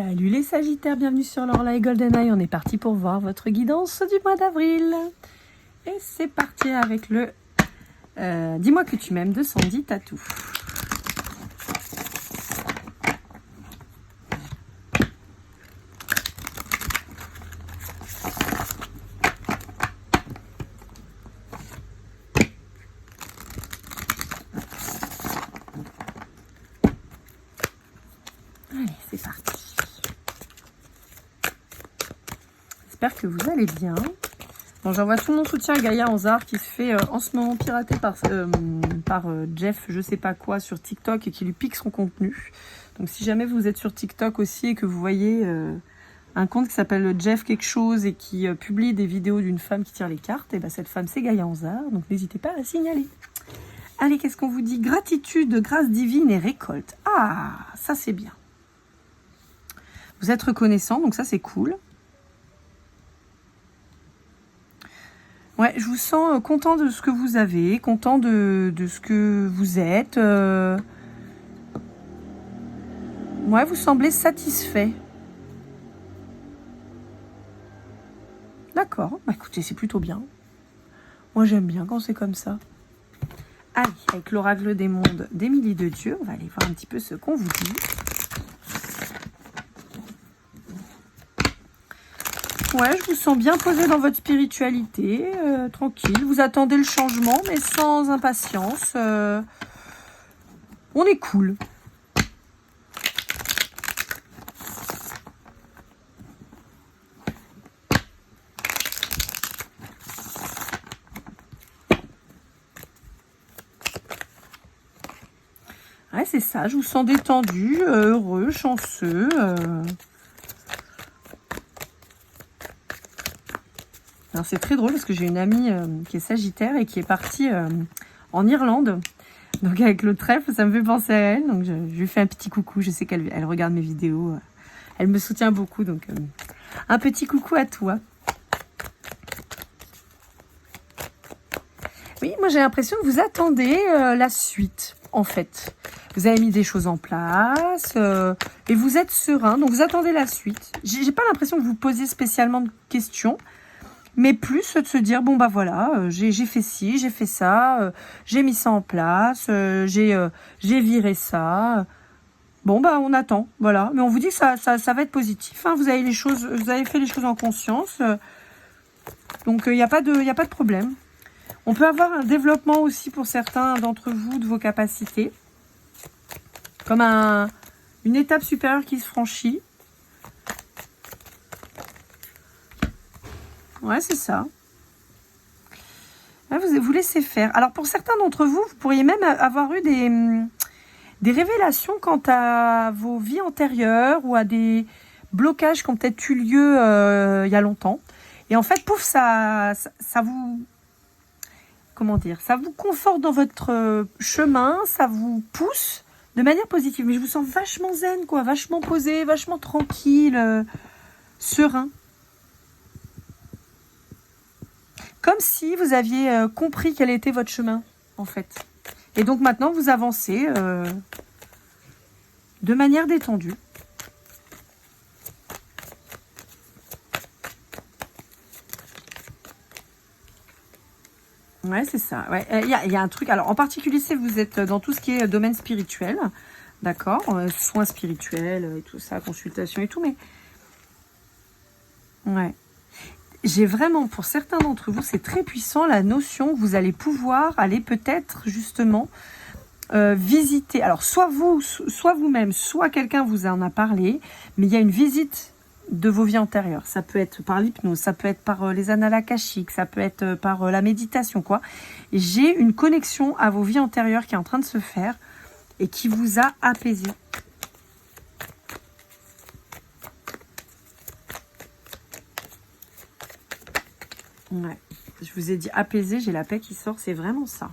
Salut les Sagittaires, bienvenue sur Lorla et GoldenEye. On est parti pour voir votre guidance du mois d'avril. Et c'est parti avec le Dis-moi que tu m'aimes de Sandy Tatou. Allez, c'est parti. J'espère que vous allez bien. Bon, j'envoie tout mon soutien à Gaïa Anzar qui se fait en ce moment pirater par Jeff, je sais pas quoi, sur TikTok et qui lui pique son contenu. Donc si jamais vous êtes sur TikTok aussi et que vous voyez un compte qui s'appelle Jeff quelque chose et qui publie des vidéos d'une femme qui tire les cartes, et ben cette femme c'est Gaïa Anzar, donc n'hésitez pas à la signaler. Allez, qu'est-ce qu'on vous dit? Gratitude, grâce divine et récolte. Ah, ça c'est bien. Vous êtes reconnaissant, donc ça c'est cool. Ouais, je vous sens content de ce que vous avez, content de ce que vous êtes. Ouais, vous semblez satisfait. D'accord, bah écoutez, c'est plutôt bien. Moi j'aime bien quand c'est comme ça. Allez, avec l'oracle des mondes d'Émilie de Dieu, on va aller voir un petit peu ce qu'on vous dit. Ouais, je vous sens bien posé dans votre spiritualité, tranquille. Vous attendez le changement, mais sans impatience. On est cool. Ouais, c'est ça, je vous sens détendu, heureux, chanceux. Alors c'est très drôle parce que j'ai une amie qui est sagittaire et qui est partie en Irlande. Donc avec le trèfle, ça me fait penser à elle. Donc je lui fais un petit coucou. Je sais qu'elle regarde mes vidéos. Elle me soutient beaucoup. Donc un petit coucou à toi. Oui, moi j'ai l'impression que vous attendez la suite en fait. Vous avez mis des choses en place et vous êtes serein. Donc vous attendez la suite. J'ai pas l'impression que vous posiez spécialement de questions. Mais plus de se dire, bon bah voilà, j'ai fait ci, j'ai fait ça, j'ai mis ça en place, j'ai viré ça. Bon bah on attend, voilà. Mais on vous dit que ça va être positif. Hein. Vous avez fait les choses en conscience. Donc il n'y a pas de problème. On peut avoir un développement aussi pour certains d'entre vous de vos capacités. Comme une étape supérieure qui se franchit. Ouais, c'est ça. Là, vous laissez faire. Alors, pour certains d'entre vous, vous pourriez même avoir eu des révélations quant à vos vies antérieures ou à des blocages qui ont peut-être eu lieu il y a longtemps. Et en fait, pouf, ça vous... Comment dire? Ça vous conforte dans votre chemin, ça vous pousse de manière positive. Mais je vous sens vachement zen, quoi. Vachement posé, vachement tranquille, serein. Comme si vous aviez compris quel était votre chemin, en fait. Et donc maintenant, vous avancez de manière détendue. Ouais, c'est ça. Ouais. Il y a un truc. Alors, en particulier, si vous êtes dans tout ce qui est domaine spirituel, d'accord, soins spirituels et tout ça, consultation et tout, mais... Ouais. J'ai vraiment, pour certains d'entre vous, c'est très puissant, la notion que vous allez pouvoir aller peut-être justement visiter. Alors, soit vous-même, soit quelqu'un vous en a parlé, mais il y a une visite de vos vies antérieures. Ça peut être par l'hypnose, ça peut être par les annales akashiques, ça peut être par la méditation, quoi. J'ai une connexion à vos vies antérieures qui est en train de se faire et qui vous a apaisé. Ouais, je vous ai dit apaisé, j'ai la paix qui sort, c'est vraiment ça.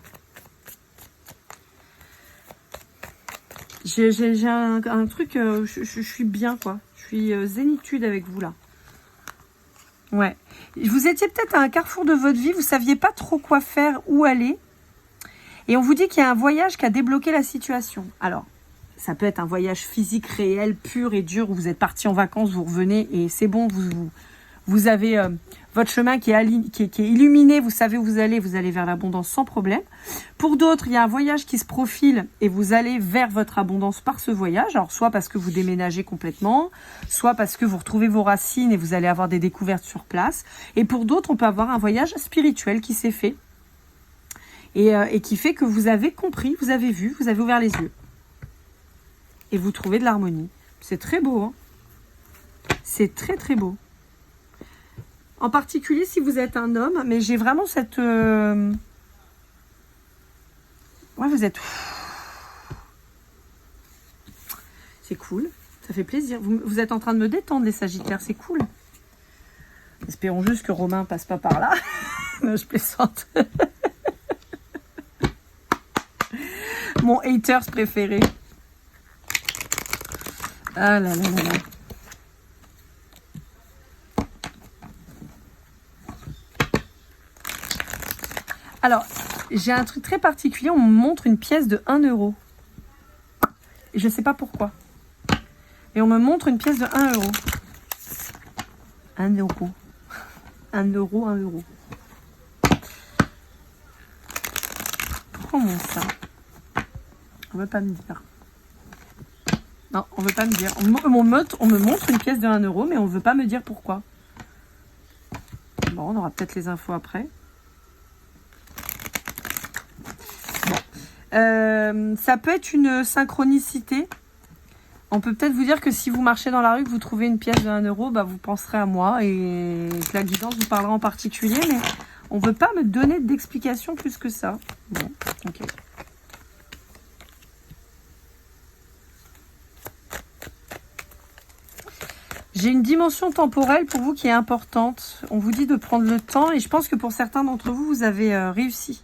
J'ai un truc, je suis bien, quoi. Je suis zénitude avec vous, là. Ouais. Vous étiez peut-être à un carrefour de votre vie, vous saviez pas trop quoi faire, où aller. Et on vous dit qu'il y a un voyage qui a débloqué la situation. Alors, Ça peut être un voyage physique réel, pur et dur, où vous êtes parti en vacances, vous revenez et c'est bon, vous avez votre chemin qui est illuminé, vous savez où vous allez vers l'abondance sans problème. Pour d'autres, il y a un voyage qui se profile et vous allez vers votre abondance par ce voyage. Alors, soit parce que vous déménagez complètement, soit parce que vous retrouvez vos racines et vous allez avoir des découvertes sur place. Et pour d'autres, on peut avoir un voyage spirituel qui s'est fait et qui fait que vous avez compris, vous avez vu, vous avez ouvert les yeux. Et vous trouvez de l'harmonie. C'est très beau, hein. C'est très très beau. En particulier si vous êtes un homme, mais j'ai vraiment cette... Ouais, vous êtes... C'est cool, ça fait plaisir. Vous êtes en train de me détendre, les Sagittaires, c'est cool. Espérons juste que Romain passe pas par là. Je plaisante. Mon haters préféré. Ah là là là là. Alors, j'ai un truc très particulier. On me montre une pièce de 1 euro. Et je ne sais pas pourquoi. Et on me montre une pièce de 1 euro. 1 euro. 1 euro, 1 euro. Pourquoi on montre ça? On ne veut pas me dire. Non, on ne veut pas me dire. On me montre une pièce de 1 euro, mais on ne veut pas me dire pourquoi. Bon, on aura peut-être les infos après. Bon. Ça peut être une synchronicité. On peut peut-être vous dire que si vous marchez dans la rue, que vous trouvez une pièce de 1 euro, bah vous penserez à moi et que la guidance vous parlera en particulier, mais on ne veut pas me donner d'explication plus que ça. Bon, ok. J'ai une dimension temporelle pour vous qui est importante. On vous dit de prendre le temps et je pense que pour certains d'entre vous, vous avez réussi.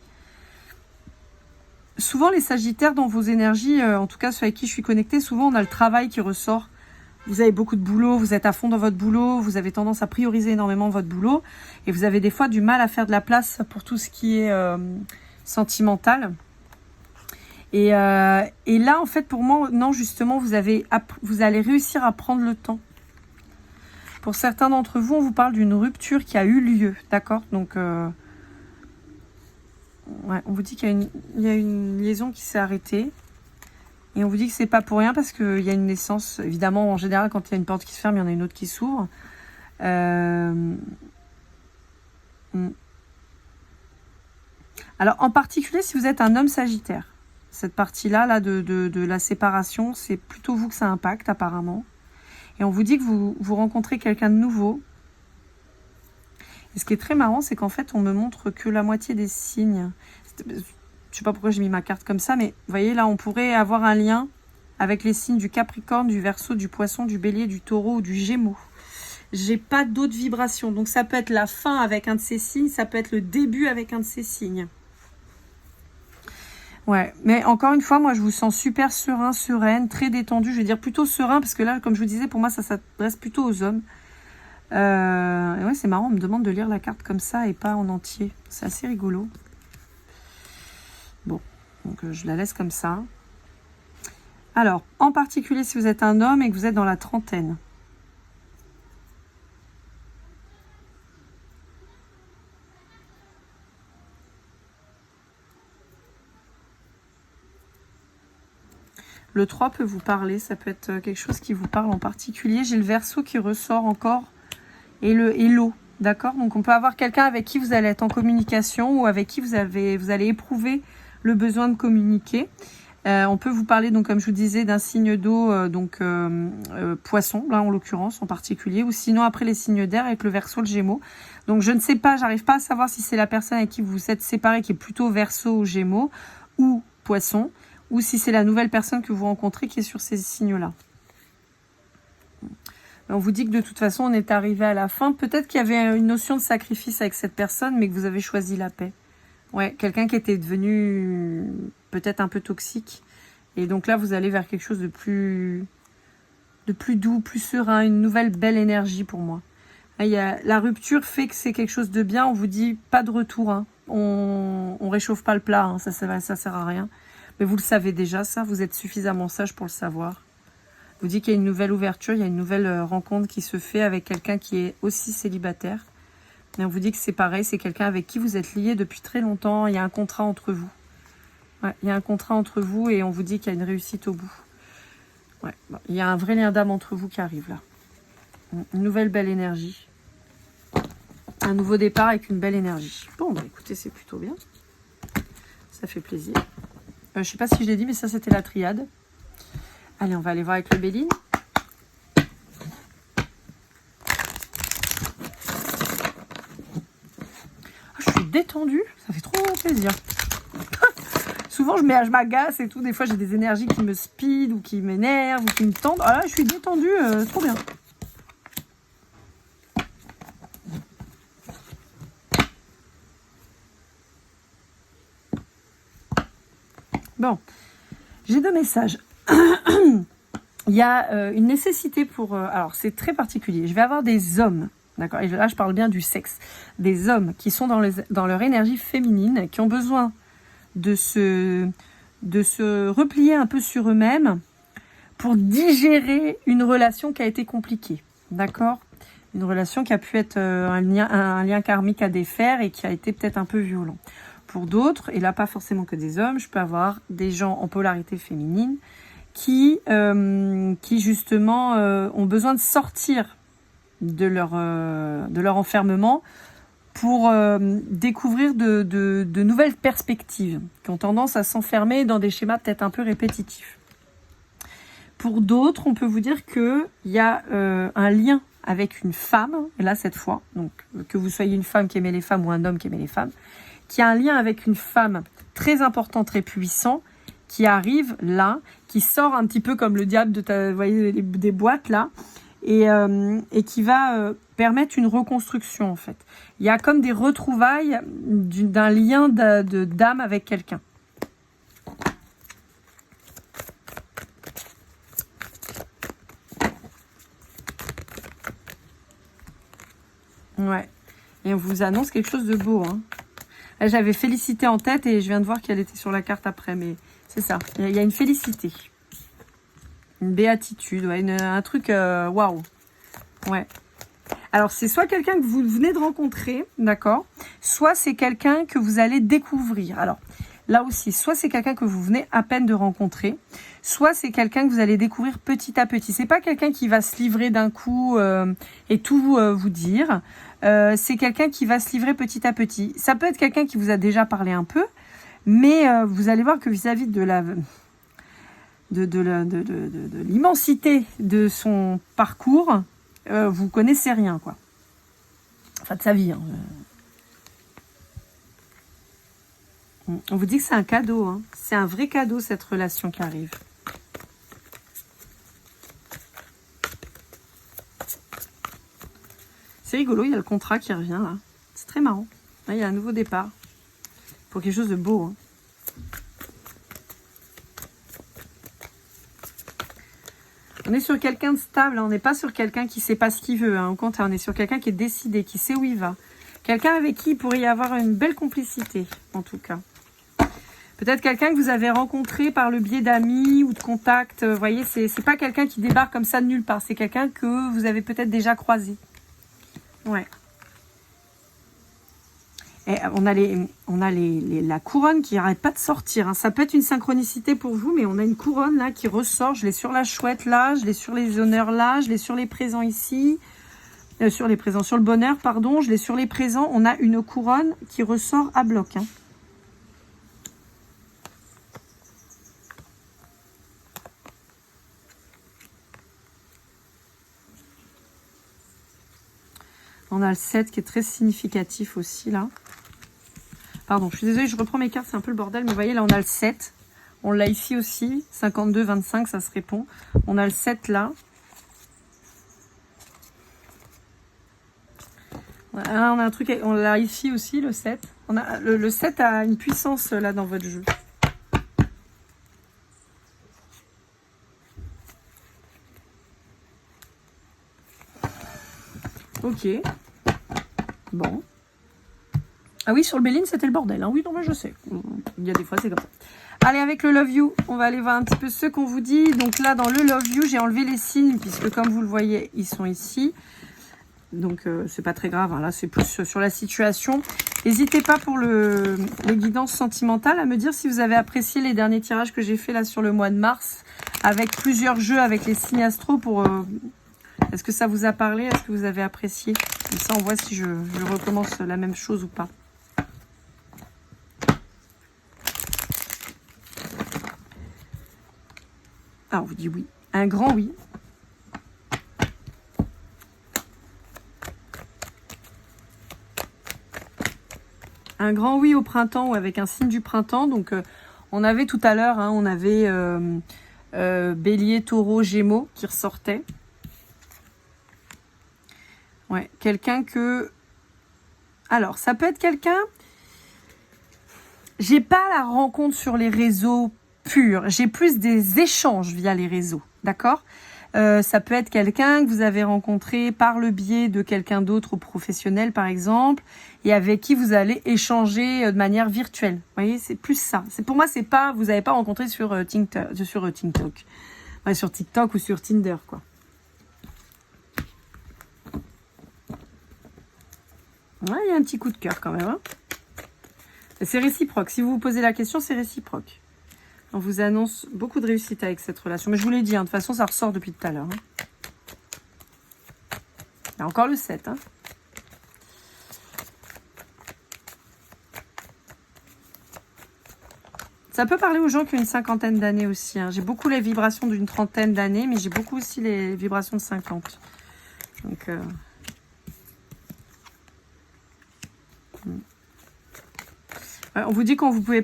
Souvent, les Sagittaires, dans vos énergies, en tout cas ceux avec qui je suis connectée, souvent on a le travail qui ressort. Vous avez beaucoup de boulot, vous êtes à fond dans votre boulot, vous avez tendance à prioriser énormément votre boulot et vous avez des fois du mal à faire de la place pour tout ce qui est sentimental. Et là, en fait, pour moi, non, justement, vous allez réussir à prendre le temps. Pour certains d'entre vous, on vous parle d'une rupture qui a eu lieu, d'accord? Donc, ouais, on vous dit qu'il y a une liaison qui s'est arrêtée. Et on vous dit que c'est pas pour rien parce qu'il y a une naissance. Évidemment, en général, quand il y a une porte qui se ferme, il y en a une autre qui s'ouvre. Alors, en particulier, si vous êtes un homme Sagittaire, cette partie-là de la séparation, c'est plutôt vous que ça impacte, apparemment. Et on vous dit que vous rencontrez quelqu'un de nouveau. Et ce qui est très marrant, c'est qu'en fait, on me montre que la moitié des signes. Je sais pas pourquoi j'ai mis ma carte comme ça, mais vous voyez, là, on pourrait avoir un lien avec les signes du Capricorne, du Verseau, du Poisson, du Bélier, du Taureau ou du Gémeaux. J'ai pas d'autres vibrations. Donc, ça peut être la fin avec un de ces signes, ça peut être le début avec un de ces signes. Ouais, mais encore une fois, moi, je vous sens super serein, sereine, très détendu. Je vais dire plutôt serein, parce que là, comme je vous disais, pour moi, ça s'adresse plutôt aux hommes. Et ouais, c'est marrant, on me demande de lire la carte comme ça et pas en entier. C'est assez rigolo. Bon, donc je la laisse comme ça. Alors, en particulier, si vous êtes un homme et que vous êtes dans la trentaine. Le 3 peut vous parler, ça peut être quelque chose qui vous parle en particulier. J'ai le Verseau qui ressort encore et l'eau, d'accord? Donc on peut avoir quelqu'un avec qui vous allez être en communication ou avec qui vous allez éprouver le besoin de communiquer. On peut vous parler, donc comme je vous disais, d'un signe d'eau, Poisson, là en l'occurrence en particulier, ou sinon après les signes d'air avec le Verseau, le Gémeaux. Donc je ne sais pas, j'arrive pas à savoir si c'est la personne avec qui vous vous êtes séparés qui est plutôt Verseau ou Gémeaux ou Poisson, ou si c'est la nouvelle personne que vous rencontrez qui est sur ces signes-là. On vous dit que de toute façon, on est arrivé à la fin. Peut-être qu'il y avait une notion de sacrifice avec cette personne, mais que vous avez choisi la paix. Ouais, quelqu'un qui était devenu peut-être un peu toxique. Et donc là, vous allez vers quelque chose de plus doux, plus serein, une nouvelle belle énergie pour moi. La rupture fait que c'est quelque chose de bien. On vous dit pas de retour. Hein. On réchauffe pas le plat, hein. Ça sert à rien. Mais vous le savez déjà, ça, vous êtes suffisamment sage pour le savoir. Vous dites qu'il y a une nouvelle ouverture, il y a une nouvelle rencontre qui se fait avec quelqu'un qui est aussi célibataire. Et on vous dit que c'est pareil, c'est quelqu'un avec qui vous êtes lié depuis très longtemps. Il y a un contrat entre vous. Ouais, il y a un contrat entre vous et on vous dit qu'il y a une réussite au bout. Ouais, bon, il y a un vrai lien d'âme entre vous qui arrive là. Une nouvelle belle énergie. Un nouveau départ avec une belle énergie. Bon, bah écoutez, c'est plutôt bien. Ça fait plaisir. Je ne sais pas si je l'ai dit, mais ça, c'était la triade. Allez, on va aller voir avec le Béline. Je suis détendue. Ça fait trop plaisir. Souvent, je m'agace et tout. Des fois, j'ai des énergies qui me speed ou qui m'énervent ou qui me tendent. Ah là, je suis détendue. Trop bien. Bon, j'ai 2 messages. Il y a une nécessité pour... alors, c'est très particulier. Je vais avoir des hommes, d'accord? Et là, je parle bien du sexe. Des hommes qui sont dans leur énergie féminine, qui ont besoin de se replier un peu sur eux-mêmes pour digérer une relation qui a été compliquée, d'accord? Une relation qui a pu être un lien karmique à défaire et qui a été peut-être un peu violent. Pour d'autres, et là pas forcément que des hommes, je peux avoir des gens en polarité féminine qui justement ont besoin de sortir de leur enfermement pour découvrir de nouvelles perspectives, qui ont tendance à s'enfermer dans des schémas peut-être un peu répétitifs. Pour d'autres, on peut vous dire qu'il y a un lien avec une femme, et là cette fois, donc que vous soyez une femme qui aimait les femmes ou un homme qui aimait les femmes, qui a un lien avec une femme très important, très puissant, qui arrive là, qui sort un petit peu comme le diable vous voyez, des boîtes là, et qui va permettre une reconstruction en fait. Il y a comme des retrouvailles d'un lien d'âme avec quelqu'un. Ouais. Et on vous annonce quelque chose de beau, hein. J'avais Félicité en tête et je viens de voir qu'elle était sur la carte après, mais c'est ça. Il y a une félicité. Une béatitude, ouais, un truc waouh. Ouais. Alors, c'est soit quelqu'un que vous venez de rencontrer, d'accord? Soit c'est quelqu'un que vous allez découvrir. Alors, là aussi, soit c'est quelqu'un que vous venez à peine de rencontrer, soit c'est quelqu'un que vous allez découvrir petit à petit. C'est pas quelqu'un qui va se livrer d'un coup et tout vous dire. C'est quelqu'un qui va se livrer petit à petit. Ça peut être quelqu'un qui vous a déjà parlé un peu, mais vous allez voir que vis-à-vis de l'immensité de son parcours, vous connaissez rien, quoi. Enfin, de sa vie. Hein. On vous dit que c'est un cadeau. Hein. C'est un vrai cadeau, cette relation qui arrive. C'est rigolo, il y a le contrat qui revient, là. C'est très marrant. Là, il y a un nouveau départ. Pour quelque chose de beau, hein. On est sur quelqu'un de stable, on n'est pas sur quelqu'un qui ne sait pas ce qu'il veut. Hein. Au contraire, on est sur quelqu'un qui est décidé, qui sait où il va. Quelqu'un avec qui il pourrait y avoir une belle complicité, en tout cas. Peut-être quelqu'un que vous avez rencontré par le biais d'amis ou de contacts. Vous voyez, c'est pas quelqu'un qui débarque comme ça de nulle part. C'est quelqu'un que vous avez peut-être déjà croisé. Ouais. Et on a la couronne qui n'arrête pas de sortir. Hein. Ça peut être une synchronicité pour vous, mais on a une couronne là qui ressort. Je l'ai sur la chouette là, je l'ai sur les honneurs là, je l'ai sur les présents ici. Sur le bonheur, pardon. Je l'ai sur les présents. On a une couronne qui ressort à bloc. Hein. On a le 7 qui est très significatif aussi là. Pardon, je suis désolée, je reprends mes cartes, c'est un peu le bordel. Mais vous voyez, là, on a le 7. On l'a ici aussi. 52, 25, ça se répond. On a le 7 là. Là, on a un truc, on l'a ici aussi, le 7. On a, le 7 a une puissance là dans votre jeu. Ok. Bon. Ah oui, sur le Béline, c'était le bordel. Hein. Oui, non, mais je sais. Il y a des fois, c'est comme ça. Allez, avec le Love You, on va aller voir un petit peu ce qu'on vous dit. Donc là, dans le Love You, j'ai enlevé les signes, puisque comme vous le voyez, ils sont ici. Donc, c'est pas très grave. Hein. Là, c'est plus sur la situation. N'hésitez pas pour les guidances sentimentales à me dire si vous avez apprécié les derniers tirages que j'ai fait là sur le mois de mars, avec plusieurs jeux avec les signes astro pour... est-ce que ça vous a parlé? Est-ce que vous avez apprécié? Comme ça, on voit si je recommence la même chose ou pas. Ah, on vous dit oui. Un grand oui. Un grand oui au printemps ou avec un signe du printemps. Donc, on avait tout à l'heure, hein, on avait Bélier, Taureau, Gémeaux qui ressortaient. Ouais, quelqu'un que... Alors, ça peut être quelqu'un... J'ai pas la rencontre sur les réseaux purs. J'ai plus des échanges via les réseaux. D'accord ? Ça peut être quelqu'un que vous avez rencontré par le biais de quelqu'un d'autre professionnel, par exemple, et avec qui vous allez échanger de manière virtuelle. Vous voyez, c'est plus ça. Pour moi, c'est pas... Vous n'avez pas rencontré sur TikTok. Ouais, sur TikTok ou sur Tinder, quoi. Ouais, il y a un petit coup de cœur quand même. Hein. C'est réciproque. Si vous vous posez la question, c'est réciproque. On vous annonce beaucoup de réussite avec cette relation. Mais je vous l'ai dit, hein, de toute façon, ça ressort depuis tout à l'heure. Hein. Il y a encore le 7. Hein. Ça peut parler aux gens qui ont une cinquantaine d'années aussi. Hein. J'ai beaucoup les vibrations d'une trentaine d'années, mais j'ai beaucoup aussi les vibrations de 50. Donc... On vous dit qu'on ne pouvait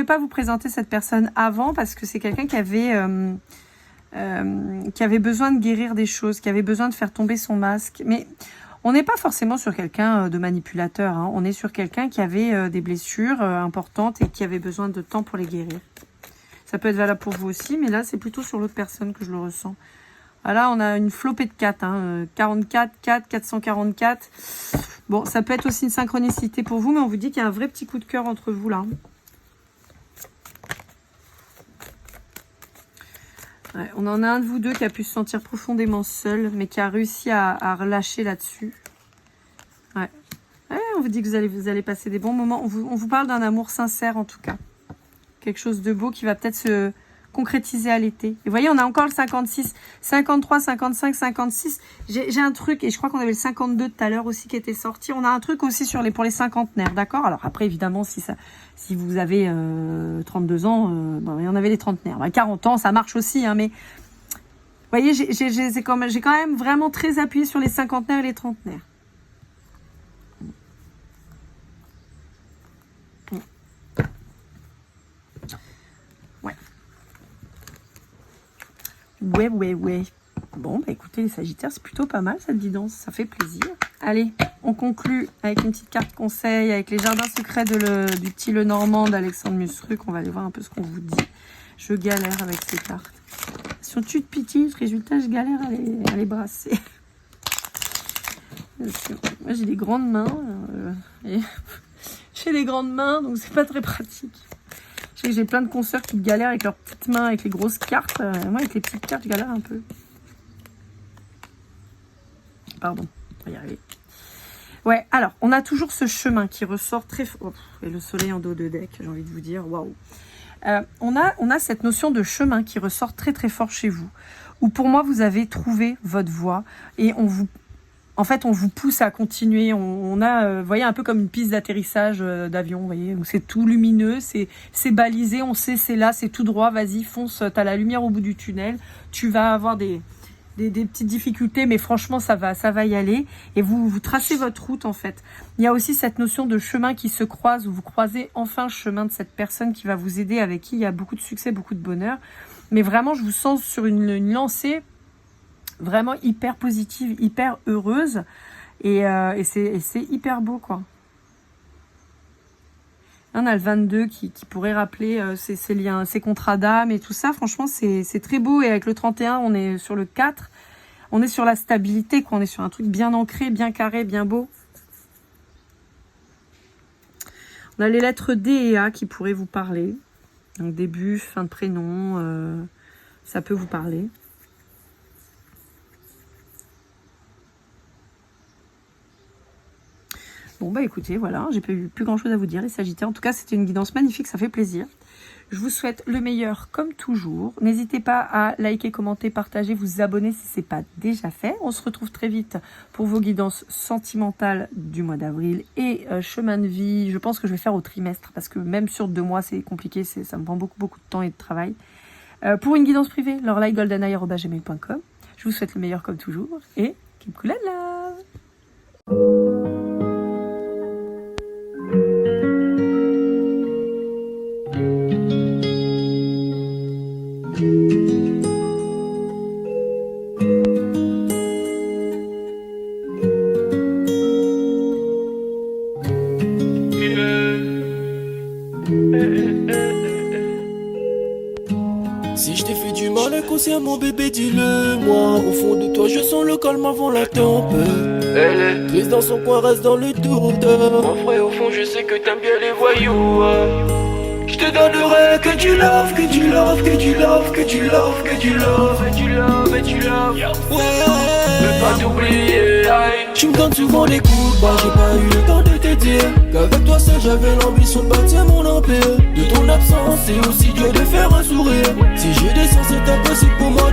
pas vous présenter cette personne avant parce que c'est quelqu'un qui avait besoin de guérir des choses, qui avait besoin de faire tomber son masque. Mais on n'est pas forcément sur quelqu'un de manipulateur. Hein. On est sur quelqu'un qui avait des blessures importantes et qui avait besoin de temps pour les guérir. Ça peut être valable pour vous aussi, mais là, c'est plutôt sur l'autre personne que je le ressens. Là, on a une flopée de 4. Hein. 44, 4, 444. Bon, ça peut être aussi une synchronicité pour vous, mais on vous dit qu'il y a un vrai petit coup de cœur entre vous, là. Ouais, on en a un de vous deux qui a pu se sentir profondément seul, mais qui a réussi à relâcher là-dessus. Ouais. Ouais, on vous dit que vous allez passer des bons moments. On vous parle d'un amour sincère, en tout cas. Quelque chose de beau qui va peut-être se... concrétisé à l'été. Et vous voyez, on a encore le 56, 53, 55, 56. J'ai un truc, et je crois qu'on avait le 52 tout à l'heure aussi qui était sorti. On a un truc aussi pour les cinquantenaires, d'accord? Alors après, évidemment, si vous avez 32 ans, il y en avait les trentenaires. 40 ans, ça marche aussi, hein, mais vous voyez, j'ai quand même vraiment très appuyé sur les cinquantenaires et les trentenaires. Ouais. Bon, bah écoutez, les Sagittaires, c'est plutôt pas mal cette guidance, ça fait plaisir. Allez, on conclut avec une petite carte conseil, avec les jardins secrets du petit Lenormand d'Alexandre Musruc. On va aller voir un peu ce qu'on vous dit. Je galère avec ces cartes. Si on tue de petite, résultat, je galère à les brasser. Moi, j'ai des grandes mains. J'ai des grandes mains, donc c'est pas très pratique. J'ai plein de consoeurs qui galèrent avec leurs petites mains, avec les grosses cartes. Moi, avec les petites cartes, je galère un peu. Pardon, on va y arriver. Ouais, alors, on a toujours ce chemin qui ressort très fort. Et le soleil en dos de deck, j'ai envie de vous dire, waouh. On a cette notion de chemin qui ressort très très fort chez vous. Où pour moi, vous avez trouvé votre voie et on vous pousse à continuer. On a, vous voyez, un peu comme une piste d'atterrissage d'avion, vous voyez, où c'est tout lumineux, c'est balisé, on sait, c'est là, c'est tout droit, vas-y, fonce, t'as la lumière au bout du tunnel, tu vas avoir des petites difficultés, mais franchement, ça va y aller. Et vous tracez votre route, en fait. Il y a aussi cette notion de chemin qui se croise, où vous croisez enfin le chemin de cette personne qui va vous aider, avec qui il y a beaucoup de succès, beaucoup de bonheur. Mais vraiment, je vous sens sur une lancée vraiment hyper positive, hyper heureuse. Et c'est hyper beau, quoi. On a le 22 qui pourrait rappeler ces liens, ces contrats d'âme et tout ça. Franchement, c'est très beau. Et avec le 31, on est sur le 4. On est sur la stabilité, quoi. On est sur un truc bien ancré, bien carré, bien beau. On a les lettres D et A qui pourraient vous parler. Donc début, fin de prénom, ça peut vous parler. Bon bah écoutez, voilà, j'ai plus grand chose à vous dire les Sagittaires. En tout cas, c'était une guidance magnifique, ça fait plaisir. Je vous souhaite le meilleur comme toujours. N'hésitez pas à liker, commenter, partager, vous abonner si ce n'est pas déjà fait. On se retrouve très vite pour vos guidances sentimentales du mois d'avril et chemin de vie. Je pense que je vais faire au trimestre parce que même sur 2 mois, c'est compliqué, ça me prend beaucoup de temps et de travail. Pour une guidance privée, lorelai@gmail.com. Je vous souhaite le meilleur comme toujours et keep cool and love. Si je t'ai fait du mal inconsciemment bébé dis-le moi. Au fond de toi je sens le calme avant la tempête. Triste dans son coin reste dans le doute. Mon frère au fond je sais que t'aimes bien les voyous. Je te donnerai que du love, que du love, que du love, que du love, que du love, et du love, et du love. Ouais, je veux pas t'oublier. Tu me donnes souvent des coups, bah j'ai pas eu le temps de te dire qu'avec toi seul j'avais l'ambition de bâtir mon empire. De ton absence c'est aussi dur de faire un sourire. Si je descends c'est impossible pour moi de